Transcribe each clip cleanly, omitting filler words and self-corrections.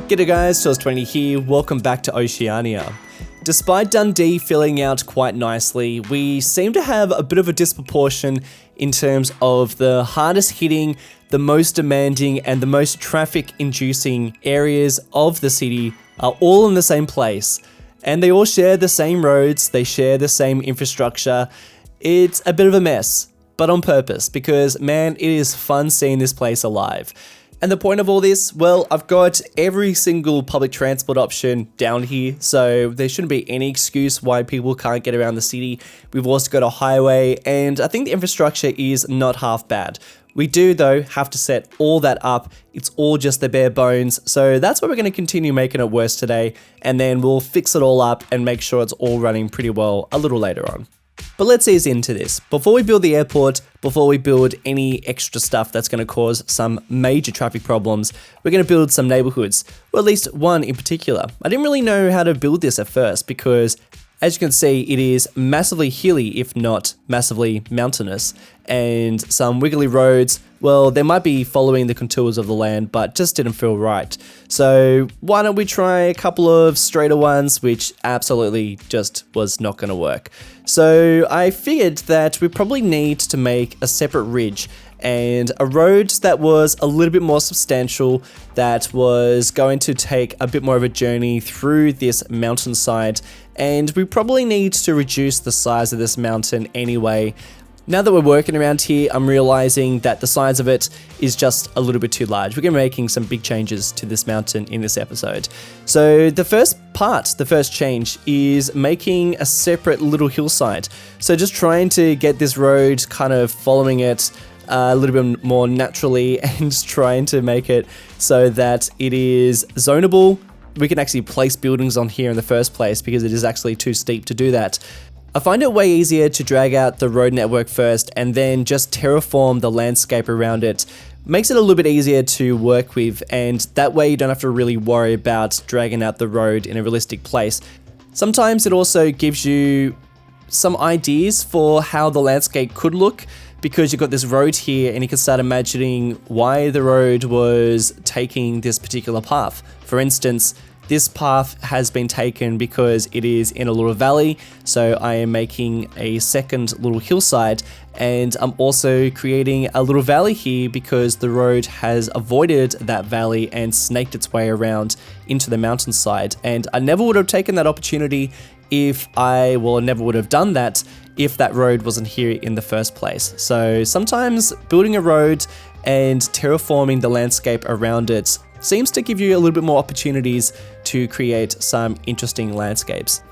G'day guys, Tools20 here, welcome back to Oceania. Despite Dundee filling out quite nicely, we seem to have a bit of a disproportion in terms of the hardest hitting, the most demanding, and the most traffic inducing areas of the city are all in the same place. And they all share the same roads, they share the same infrastructure. It's a bit of a mess, but on purpose, because man, it is fun seeing this place alive. And the point of all this, well, I've got every single public transport option down here, so there shouldn't be any excuse why people can't get around the city. We've also got a highway, and I think the infrastructure is not half bad. We do, though, have to set all that up. It's all just the bare bones, so that's why we're going to continue making it worse today, and then we'll fix it all up and make sure it's all running pretty well a little later on. But let's ease into this. Before we build the airport, before we build any extra stuff that's going to cause some major traffic problems, we're going to build some neighborhoods, or at least one in particular. I didn't really know how to build this at first because, as you can see, it is massively hilly, if not massively mountainous, and some wiggly roads. Well, they might be following the contours of the land, but just didn't feel right. So why don't we try a couple of straighter ones, which absolutely just was not going to work. So I figured that we probably need to make a separate ridge and a road that was a little bit more substantial, that was going to take a bit more of a journey through this mountainside. And we probably need to reduce the size of this mountain anyway. Now that we're working around here, I'm realizing that the size of it is just a little bit too large. We're going to be making some big changes to this mountain in this episode. So the first change is making a separate little hillside. So just trying to get this road kind of following it a little bit more naturally and trying to make it so that it is zonable. We can actually place buildings on here in the first place because it is actually too steep to do that. I find it way easier to drag out the road network first and then just terraform the landscape around it. Makes it a little bit easier to work with, and that way you don't have to really worry about dragging out the road in a realistic place. Sometimes it also gives you some ideas for how the landscape could look, because you've got this road here and you can start imagining why the road was taking this particular path. For instance, this path has been taken because it is in a little valley, so I am making a second little hillside, and I'm also creating a little valley here because the road has avoided that valley and snaked its way around into the mountainside. And I never would have taken that opportunity I never would have done that if that road wasn't here in the first place. So sometimes building a road and terraforming the landscape around it seems to give you a little bit more opportunities to create some interesting landscapes.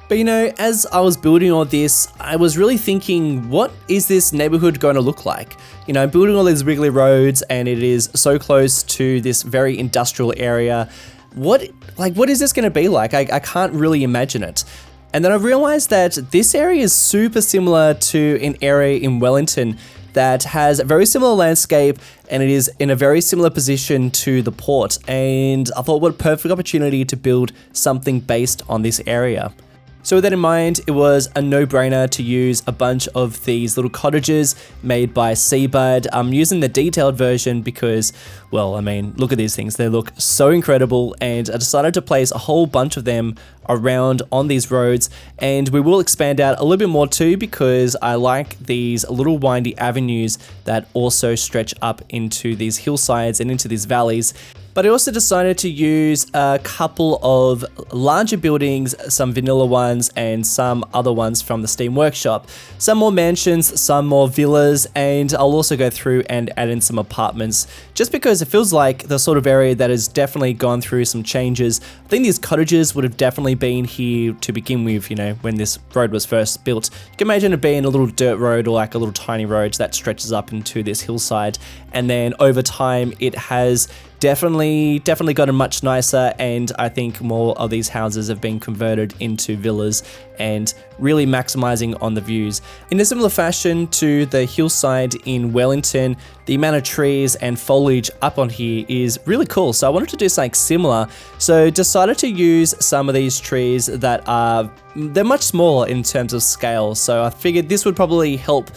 But you know, as I was building all this, I was really thinking, what is this neighborhood going to look like? You know, I'm building all these wiggly roads and it is so close to this very industrial area. What is this going to be like? I can't really imagine it. And then I realized that this area is super similar to an area in Wellington that has a very similar landscape, and it is in a very similar position to the port. And I thought, what a perfect opportunity to build something based on this area. So with that in mind, it was a no-brainer to use a bunch of these little cottages made by Seabird. I'm using the detailed version because, well, I mean, look at these things. They look so incredible, and I decided to place a whole bunch of them around on these roads, and we will expand out a little bit more too because I like these little windy avenues that also stretch up into these hillsides and into these valleys. But I also decided to use a couple of larger buildings, some vanilla ones and some other ones from the Steam Workshop. Some more mansions, some more villas, and I'll also go through and add in some apartments just because it feels like the sort of area that has definitely gone through some changes. I think these cottages would have definitely been here to begin with, you know, when this road was first built. You can imagine it being a little dirt road or like a little tiny road that stretches up into this hillside, and then over time it has definitely gotten much nicer, and I think more of these houses have been converted into villas and really maximizing on the views. In a similar fashion to the hillside in Wellington, the amount of trees and foliage up on here is really cool. So I wanted to do something similar. So decided to use some of these trees that they're much smaller in terms of scale. So I figured this would probably help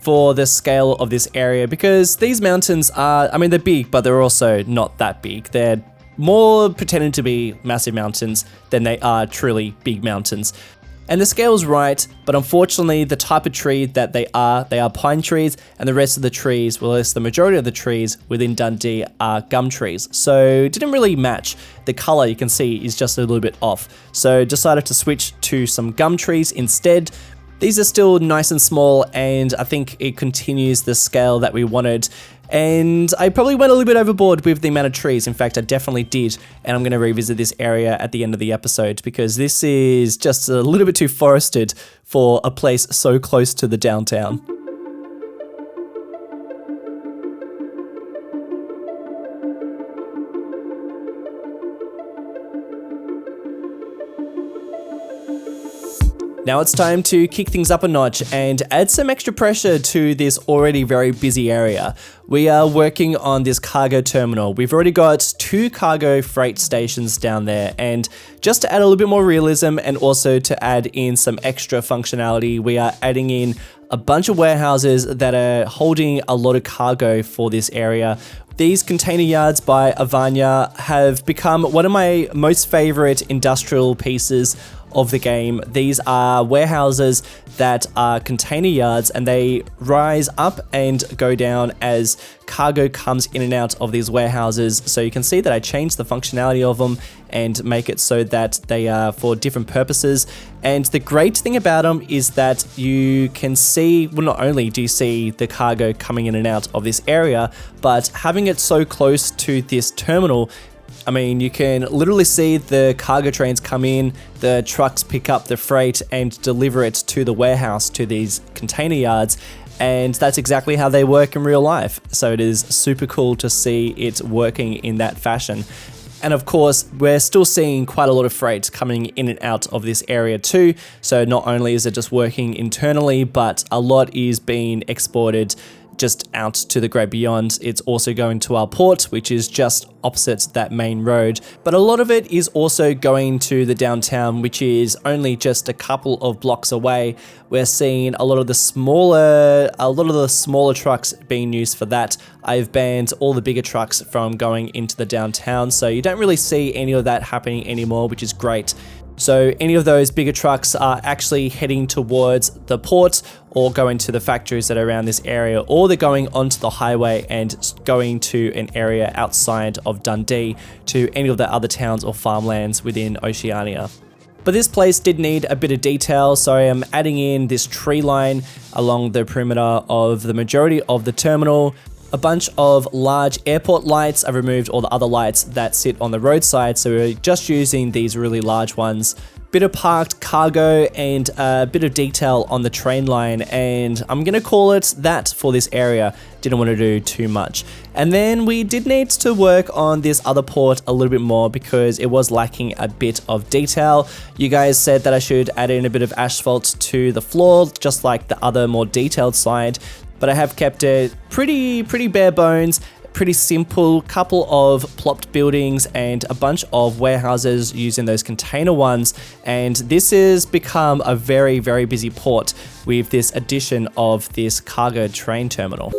for the scale of this area, because these mountains are, I mean, they're big, but they're also not that big. They're more pretending to be massive mountains than they are truly big mountains. And the scale's right, but unfortunately the type of tree that they are pine trees, and the rest of the trees, well, at least the majority of the trees within Dundee are gum trees. So it didn't really match. The color you can see is just a little bit off. So decided to switch to some gum trees instead. These are still nice and small, and I think it continues the scale that we wanted. And I probably went a little bit overboard with the amount of trees. In fact, I definitely did. And I'm going to revisit this area at the end of the episode because this is just a little bit too forested for a place so close to the downtown. Now it's time to kick things up a notch and add some extra pressure to this already very busy area. We are working on this cargo terminal. We've already got 2 cargo freight stations down there, and just to add a little bit more realism and also to add in some extra functionality, we are adding in a bunch of warehouses that are holding a lot of cargo for this area. These container yards by Oceania have become one of my most favorite industrial pieces of the game. These are warehouses that are container yards, and they rise up and go down as cargo comes in and out of these warehouses. So you can see that I changed the functionality of them and make it so that they are for different purposes. And the great thing about them is that you can see, well, not only do you see the cargo coming in and out of this area, but having it so close to this terminal, I mean, you can literally see the cargo trains come in, the trucks pick up the freight and deliver it to the warehouse, to these container yards. And that's exactly how they work in real life. So it is super cool to see it working in that fashion. And of course, we're still seeing quite a lot of freight coming in and out of this area too. So not only is it just working internally, but a lot is being exported just out to the great beyond. It's also going to our port, which is just opposite that main road. But a lot of it is also going to the downtown, which is only just a couple of blocks away. We're seeing a lot of the smaller trucks being used for that. I've banned all the bigger trucks from going into the downtown, so you don't really see any of that happening anymore, which is great. So any of those bigger trucks are actually heading towards the port or going to the factories that are around this area, or they're going onto the highway and going to an area outside of Dundee to any of the other towns or farmlands within Oceania. But this place did need a bit of detail, so I am adding in this tree line along the perimeter of the majority of the terminal. A bunch of large airport lights. I've removed all the other lights that sit on the roadside, so we're just using these really large ones. Bit of parked cargo and a bit of detail on the train line, and I'm gonna call it that for this area. Didn't want to do too much. And then we did need to work on this other port a little bit more because it was lacking a bit of detail. You guys said that I should add in a bit of asphalt to the floor, just like the other more detailed side. But I have kept it pretty bare bones, pretty simple, couple of plopped buildings and a bunch of warehouses using those container ones. And this has become a very, very busy port with this addition of this cargo train terminal.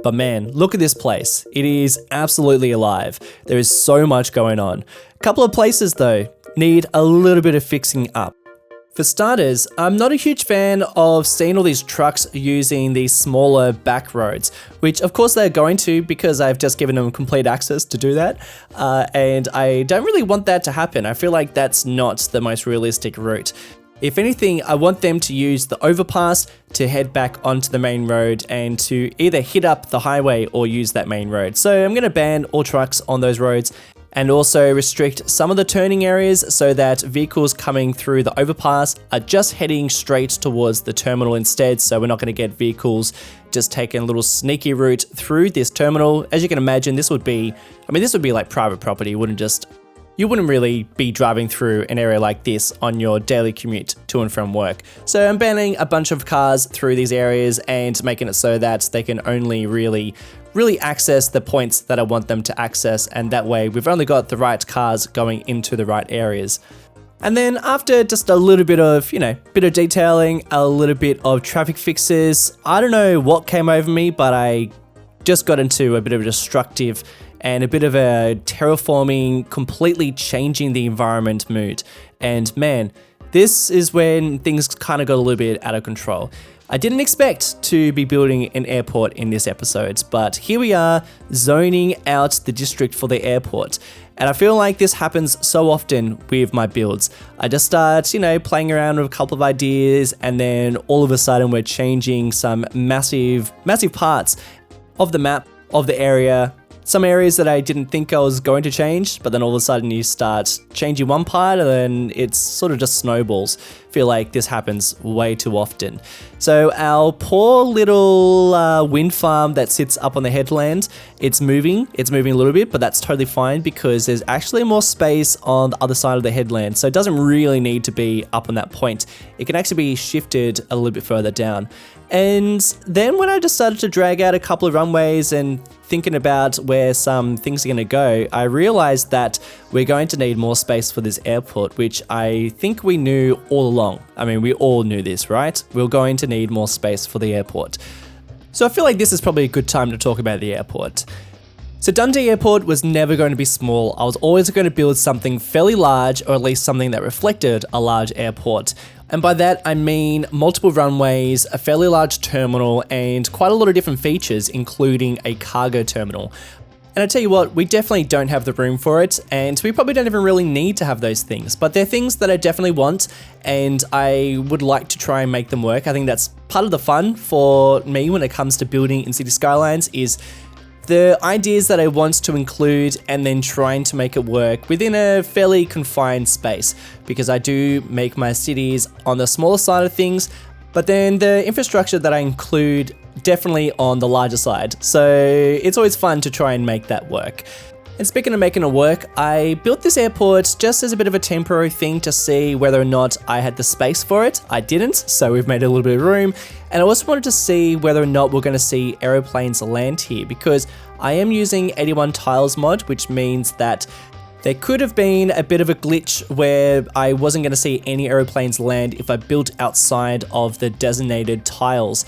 But man, look at this place. It is absolutely alive. There is so much going on. A couple of places though need a little bit of fixing up. For starters, I'm not a huge fan of seeing all these trucks using these smaller back roads, which of course they're going to because I've just given them complete access to do that. And I don't really want that to happen. I feel like that's not the most realistic route. If anything, I want them to use the overpass to head back onto the main road and to either hit up the highway or use that main road. So I'm going to ban all trucks on those roads and also restrict some of the turning areas so that vehicles coming through the overpass are just heading straight towards the terminal instead. So we're not going to get vehicles just taking a little sneaky route through this terminal. As you can imagine, this would be like private property. You wouldn't really be driving through an area like this on your daily commute to and from work. So I'm banning a bunch of cars through these areas and making it so that they can only really access the points that I want them to access, and that way we've only got the right cars going into the right areas. And then after just a little bit of, bit of detailing, a little bit of traffic fixes, I don't know what came over me, but I just got into a bit of a destructive and a bit of a terraforming, completely changing the environment mood. And man, this is when things kind of got a little bit out of control. I didn't expect to be building an airport in this episode, but here we are zoning out the district for the airport. And I feel like this happens so often with my builds. I just start, playing around with a couple of ideas, and then all of a sudden we're changing some massive parts of the map, of the area. Some areas that I didn't think I was going to change, but then all of a sudden you start changing one part and then it's sort of just snowballs. Feel like this happens way too often. So our poor little wind farm that sits up on the headland, it's moving a little bit, but that's totally fine because there's actually more space on the other side of the headland. So it doesn't really need to be up on that point. It can actually be shifted a little bit further down. And then when I decided to drag out a couple of runways and thinking about where some things are going to go, I realized that we're going to need more space for this airport, which I think we knew all along. I mean, we all knew this, right? We're going to need more space for the airport. So I feel like this is probably a good time to talk about the airport. So Dundee Airport was never going to be small. I was always going to build something fairly large, or at least something that reflected a large airport. And by that, I mean multiple runways, a fairly large terminal, and quite a lot of different features, including a cargo terminal. And I tell you what, we definitely don't have the room for it, and we probably don't even really need to have those things, but they're things that I definitely want, and I would like to try and make them work. I think that's part of the fun for me when it comes to building in City Skylines is the ideas that I want to include and then trying to make it work within a fairly confined space, because I do make my cities on the smaller side of things, but then the infrastructure that I include definitely on the larger side. So it's always fun to try and make that work. And speaking of making it work, I built this airport just as a bit of a temporary thing to see whether or not I had the space for it. I didn't, so we've made a little bit of room. And I also wanted to see whether or not we're going to see aeroplanes land here, because I am using 81 tiles mod, which means that there could have been a bit of a glitch where I wasn't going to see any aeroplanes land if I built outside of the designated tiles.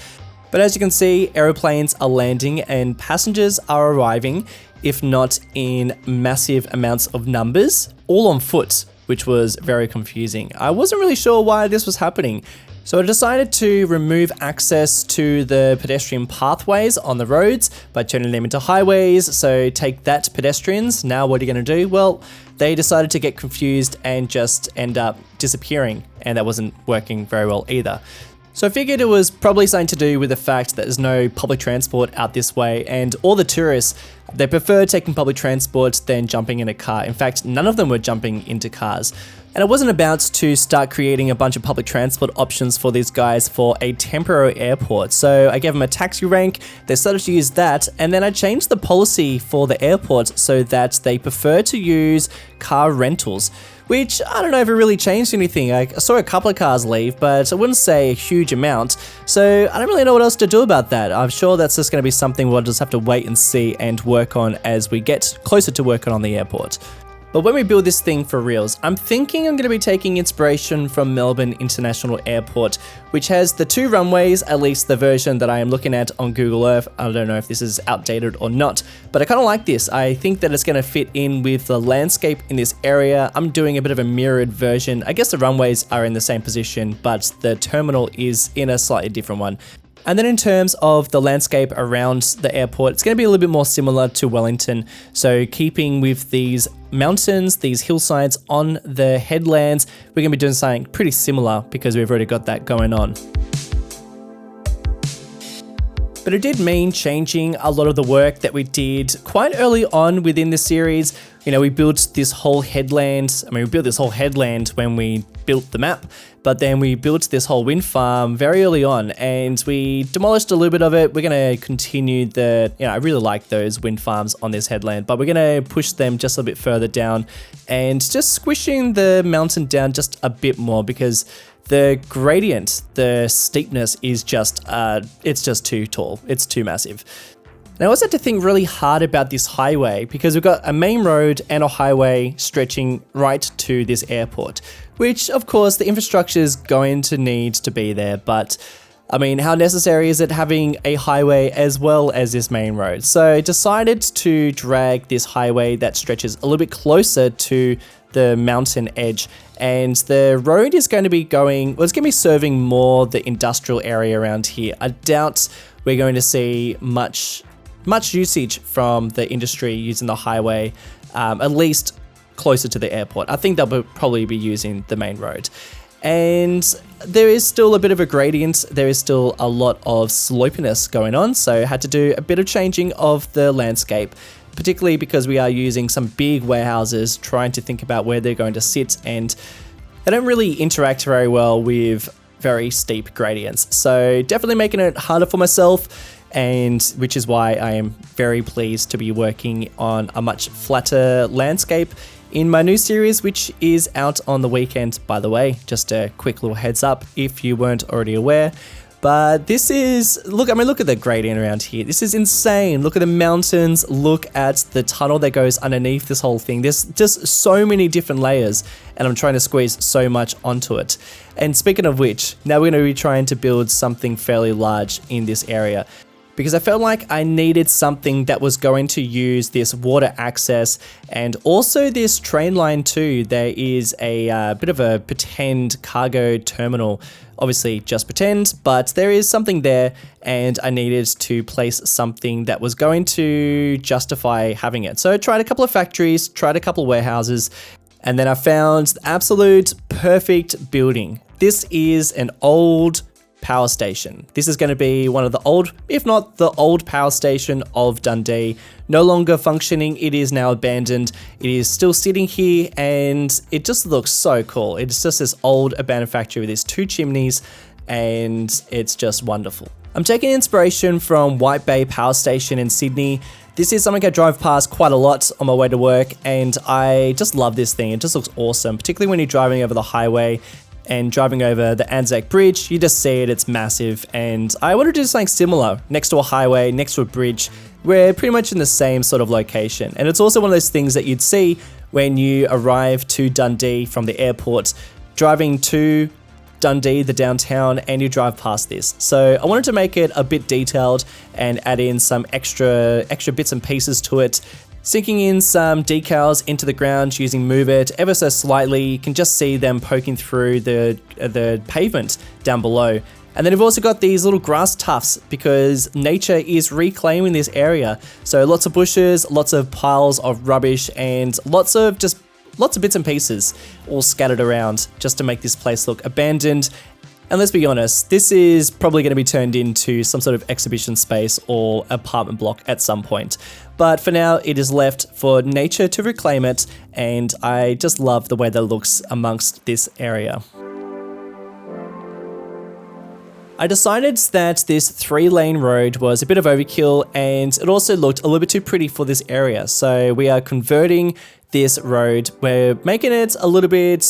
But as you can see, aeroplanes are landing and passengers are arriving, if not in massive amounts of numbers, all on foot, which was very confusing. I wasn't really sure why this was happening. So I decided to remove access to the pedestrian pathways on the roads by turning them into highways. So take that, pedestrians. Now what are you going to do? Well, they decided to get confused and just end up disappearing, and that wasn't working very well either. So I figured it was probably something to do with the fact that there's no public transport out this way, and all the tourists, they prefer taking public transport than jumping in a car. In fact, none of them were jumping into cars. And I wasn't about to start creating a bunch of public transport options for these guys for a temporary airport. So I gave them a taxi rank, they started to use that, and then I changed the policy for the airport so that they prefer to use car rentals, which I don't know if it really changed anything. I saw a couple of cars leave, but I wouldn't say a huge amount. So I don't really know what else to do about that. I'm sure that's just going to be something we'll just have to wait and see and work on as we get closer to working on the airport. But when we build this thing for reals, I'm thinking I'm going to be taking inspiration from Melbourne International Airport, which has the 2 runways, at least the version that I am looking at on Google Earth. I don't know if this is outdated or not, but I kind of like this. I think that it's going to fit in with the landscape in this area. I'm doing a bit of a mirrored version. I guess the runways are in the same position, but the terminal is in a slightly different one. And then in terms of the landscape around the airport, it's going to be a little bit more similar to Wellington. So keeping with these mountains, these hillsides on the headlands, we're going to be doing something pretty similar because we've already got that going on. But it did mean changing a lot of the work that we did quite early on within the series. You know, we built this whole headland. We built this whole headland when we built the map, but then we built this whole wind farm very early on and we demolished a little bit of it. We're going to continue I really like those wind farms on this headland, but we're going to push them just a bit further down and just squishing the mountain down just a bit more because the gradient, the steepness is just, it's just too tall. It's too massive. And I also had to think really hard about this highway because we've got a main road and a highway stretching right to this airport, which of course the infrastructure is going to need to be there, but I mean, how necessary is it having a highway as well as this main road? So I decided to drag this highway that stretches a little bit closer to the mountain edge, and the road is going to be going, well, it's going to be serving more the industrial area around here. I doubt we're going to see much usage from the industry using the highway, at least closer to the airport. I think they'll probably be using the main road. And there is still a bit of a gradient. There is still a lot of slopiness going on. So I had to do a bit of changing of the landscape, particularly because we are using some big warehouses, trying to think about where they're going to sit. And they don't really interact very well with very steep gradients. So definitely making it harder for myself, and which is why I am very pleased to be working on a much flatter landscape in my new series, which is out on the weekend, by the way. Just a quick little heads up if you weren't already aware. But this is, look at the gradient around here. This is insane. Look at the mountains. Look at the tunnel that goes underneath this whole thing. There's just so many different layers, and I'm trying to squeeze so much onto it. And speaking of which, now we're going to be trying to build something fairly large in this area, because I felt like I needed something that was going to use this water access and also this train line too. There is a bit of a pretend cargo terminal, obviously just pretend, but there is something there, and I needed to place something that was going to justify having it. So I tried a couple of factories, tried a couple of warehouses, and then I found the absolute perfect building. This is an old power station. This is going to be one of the old, if not the old power station of Dundee. No longer functioning. It is now abandoned. It is still sitting here, and it just looks so cool. It's just this old abandoned factory with these two chimneys, and it's just wonderful. I'm taking inspiration from White Bay Power Station in Sydney. This is something I drive past quite a lot on my way to work, and I just love this thing. It just looks awesome, particularly when you're driving over the highway and driving over the Anzac Bridge. You just see it, it's massive, and I want to do something similar next to a highway, next to a bridge. We're pretty much in the same sort of location, and it's also one of those things that you'd see when you arrive to Dundee from the airport, driving to Dundee, the downtown, and you drive past this. So I wanted to make it a bit detailed and add in some extra bits and pieces to it, sinking in some decals into the ground using Move It ever so slightly. You can just see them poking through the pavement down below. And then we've also got these little grass tufts because nature is reclaiming this area. So lots of bushes, lots of piles of rubbish, and lots of bits and pieces all scattered around just to make this place look abandoned. And let's be honest, this is probably going to be turned into some sort of exhibition space or apartment block at some point. But for now, it is left for nature to reclaim it, and I just love the way that it looks amongst this area. I decided that this 3-lane road was a bit of overkill, and it also looked a little bit too pretty for this area. So we are converting this road. We're making it a little bit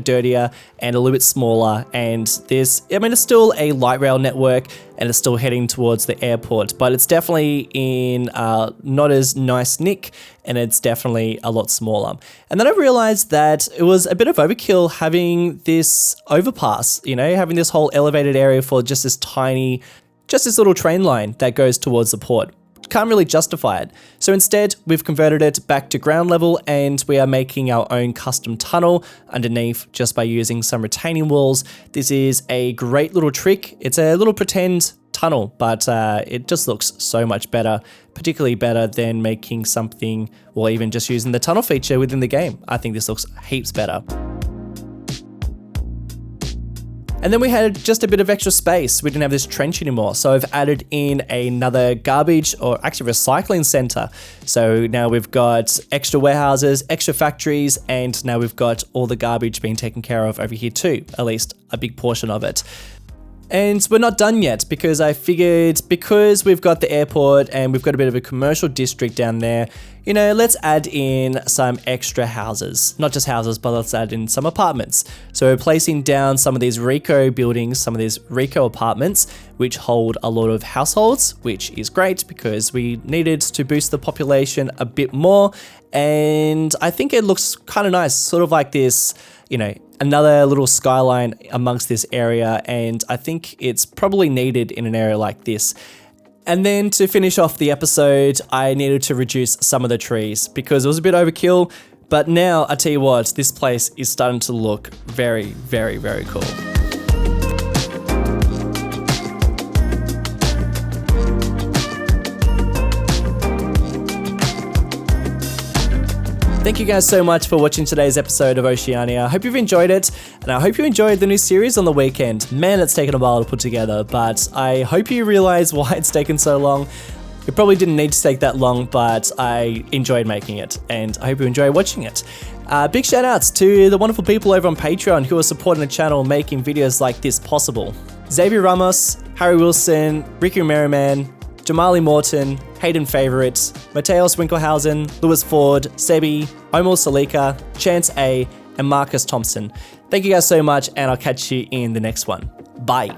dirtier and a little bit smaller. And this, I mean, it's still a light rail network, and it's still heading towards the airport, but it's definitely in not as nice nick, and it's definitely a lot smaller. And then I realized that it was a bit of overkill having this overpass, having this whole elevated area for just this little train line that goes towards the port. Can't really justify it. So instead, we've converted it back to ground level, and we are making our own custom tunnel underneath just by using some retaining walls. This is a great little trick. It's a little pretend tunnel, but it just looks so much better, particularly better than making something, or even just using the tunnel feature within the game. I think this looks heaps better. And then we had just a bit of extra space. We didn't have this trench anymore. So I've added in another garbage, or actually recycling center. So now we've got extra warehouses, extra factories, and now we've got all the garbage being taken care of over here too, at least a big portion of it. And we're not done yet, because I figured, because we've got the airport and we've got a bit of a commercial district down there, let's add in some extra houses. Not just houses, but let's add in some apartments. So we're placing down some of these Rico buildings, some of these Rico apartments, which hold a lot of households, which is great because we needed to boost the population a bit more. And I think it looks kind of nice, sort of like this, another little skyline amongst this area, and I think it's probably needed in an area like this. And then to finish off the episode, I needed to reduce some of the trees because it was a bit overkill, but now I tell you what, this place is starting to look very, very, very cool. Thank you guys so much for watching today's episode of Oceania. I hope you've enjoyed it, and I hope you enjoyed the new series on the weekend. Man, it's taken a while to put together, but I hope you realize why it's taken so long. It probably didn't need to take that long, but I enjoyed making it, and I hope you enjoy watching it. Big shout outs to the wonderful people over on Patreon who are supporting the channel, making videos like this possible. Xavier Ramos, Harry Wilson, Ricky Merriman, Jamali Morton, Hayden Favourite, Mateos Winkelhausen, Lewis Ford, Sebi, Omar Salika, Chance A, and Marcus Thompson. Thank you guys so much, and I'll catch you in the next one. Bye.